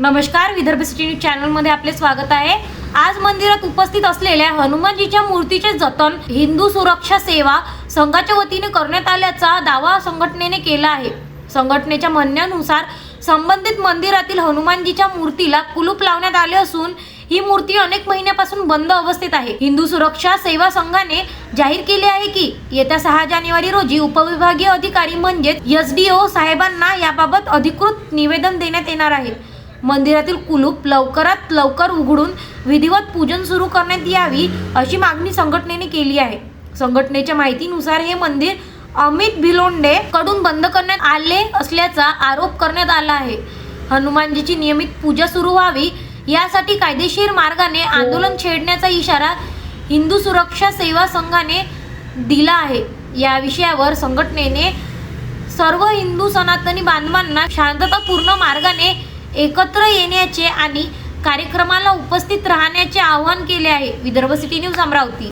नमस्कार, Vidarbha city news चॅनलमध्ये आपले स्वागत आहे। आज मंदिरात उपस्थित असलेल्या हनुमानजीच्या मूर्तीचे जतन हिंदू सुरक्षा सेवा संघाच्या वतीने करण्यात आल्याचा दावा संघटनेने केला आहे। संघटनेच्या म्हणण्यानुसार संबंधित मंदिरातील हनुमानजीच्या मूर्तीला कुलूप लावण्यात आले असून ही मूर्ती अनेक महिन्यापासून बंद अवस्थेत आहे। हिंदू सुरक्षा सेवा संघाने जाहीर केले आहे की येत्या 6 जानेवारी रोजी उपविभागीय अधिकारी म्हणजे एसडीओ साहेबांना याबाबत अधिकृत निवेदन देण्यात येणार आहे। मंदिरातील कुलूप लवकरात लवकर उघडून विधिवत पूजन सुरू करण्यात यावी अशी मागणी संघटनेने केली आहे। संघटनेच्या माहितीनुसार हे मंदिर अमित भिलोंडे कडून बंद करण्यात आले असल्याचा आरोप करण्यात आला आहे। हनुमानजीची नियमित पूजा सुरू व्हावी यासाठी कायदेशीर मार्गाने आंदोलन छेडण्याचा इशारा हिंदू सुरक्षा सेवा संघाने दिला आहे। या विषयावर संघटनेने सर्व हिंदू सनातनी बांधवांना शांततापूर्ण मार्गाने एकत्र येण्याचे आणि कार्यक्रमाला उपस्थित राहण्याचे आवाहन केले आहे। Vidarbha city news Amravati.